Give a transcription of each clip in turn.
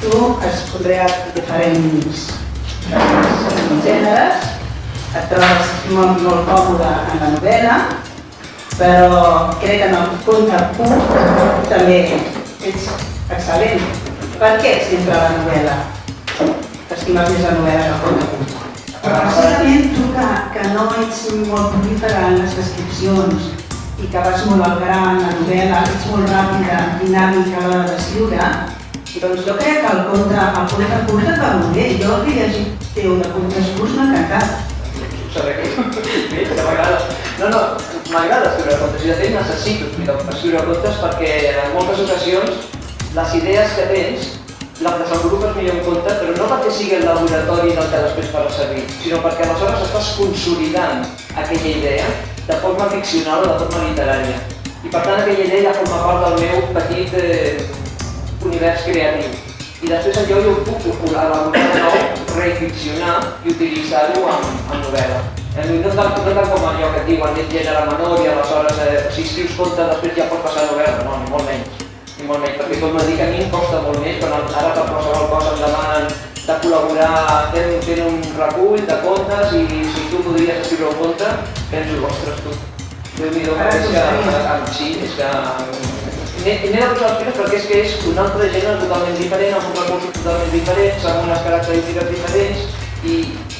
Tu has conreat diferents gèneres, et trobes molt còmode en la novel·la, però crec que en el conte curt també ets excel·lent. Per què sempre la novel·la? T'estimes més la novel·la que el conte curt? Precisament tu que no ets molt prolífera en les descripcions i que vas molt al gran, la novel·la, ets molt ràpida, dinàmica a l'hora d'escriure, doncs jo crec que el conte curt et va molt bé. Jo el que he llegit teu de contes curts m'ha encantat. Saber que m'agrada. No, m'agrada escriure contes i de fet necessito escriure contes perquè en moltes ocasions les idees que tens les desenvolupes millor en conte, però no perquè sigui el laboratori del que després faràs servir, sinó perquè aleshores estàs consolidant aquella idea de forma ficcional o de forma literària. I per tant aquella idea ja forma part del meu petit univers creatiu. I després allò jo ho puc elaborar de nou, reficcionar i utilitzar-ho en novel·la. No tant com allò que et diuen és gènere menor i aleshores si escrius conte després ja pots passar a novel·la, no, ni molt menys. Ni molt menys, perquè com dic a mi em costa molt més, quan ara per qualsevol cosa em demanen de col·laborar fent un recull de contes i si tu podries escriure un conte, penso, ostres, tu. Déu-n'hi-do, sí, és que m'he de posar els piles perquè és que és un altre gènere totalment diferent, amb uns recursos totalment diferents, amb unes característiques diferents i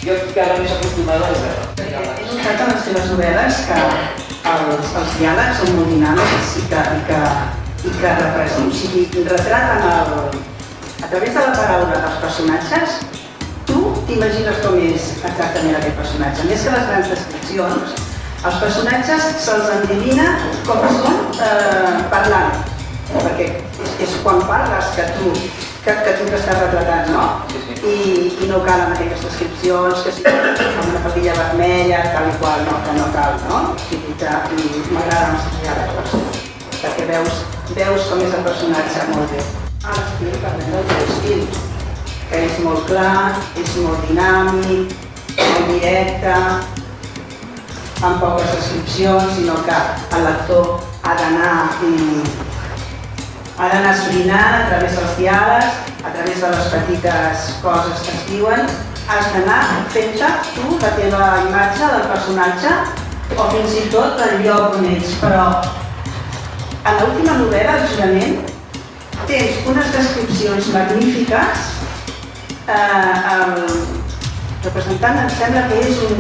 jo estic ara més acostumat a la novel·la. He notat en les teves novel·les que els diàlegs són molt dinàmics i que retraten a través de la paraula dels personatges. Tu t'imagines com és exactament aquest personatge. Més que les grans descripcions, els personatges se'ls endevina com són parlant, perquè és quan parles que tu t'estàs retratant, no? I no calen aquestes descripcions, que si amb una patilla vermella, tal i qual, no, que no cal, no? I m'agraden els diàlegs, perquè veus com és el personatge molt bé. L'estil, parlem del teu estil, que és molt clar, és molt dinàmic, molt directe, amb poques descripcions, sinó que el lector ha d'anar esbrinant a través dels diàlegs, a través de les petites coses que es diuen, has d'anar fent-te tu la teva imatge del personatge o fins i tot el lloc on ets, però en l'última novel·la, el jurament, tens unes descripcions magnífiques. El representant em sembla que és un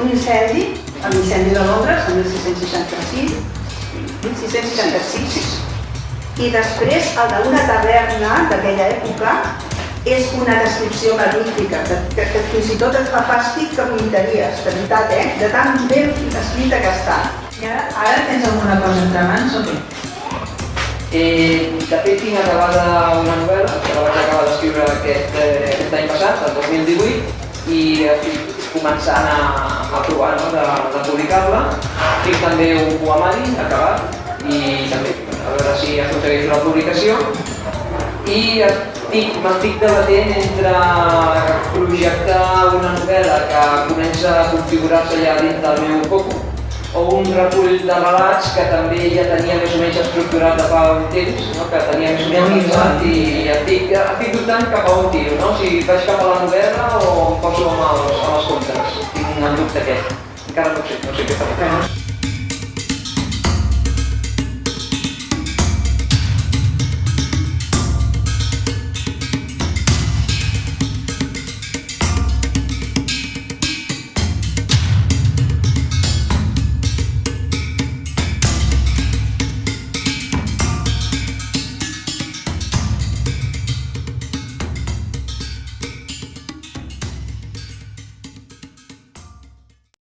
incendi, l'incendi de Londres, el 1666, i després el d'una taverna d'aquella època és una descripció magnífica, que fins i tot et fa fàstic que vomitaries, de veritat, de tan ben escrita que està. I ara tens alguna cosa entre mans o què? De fet, tinc acabada una novel·la, que la vaig acabar d'escriure aquest any passat, el 2018, i estic començant a provar de publicar-la. Tinc també un poemari acabat i també a veure si aconsegueix una publicació. I m'estic debatent entre projectar una novel·la que comença a configurar-se ja dins del meu coco o un recull de relats que també ja tenia més o menys estructurat de fa un temps, que tenia més o menys pensat i estic dubtant cap a on tiro, si vaig cap a la novel·la o em poso amb els contes. Tinc un dubte aquest. Encara no sé què faré.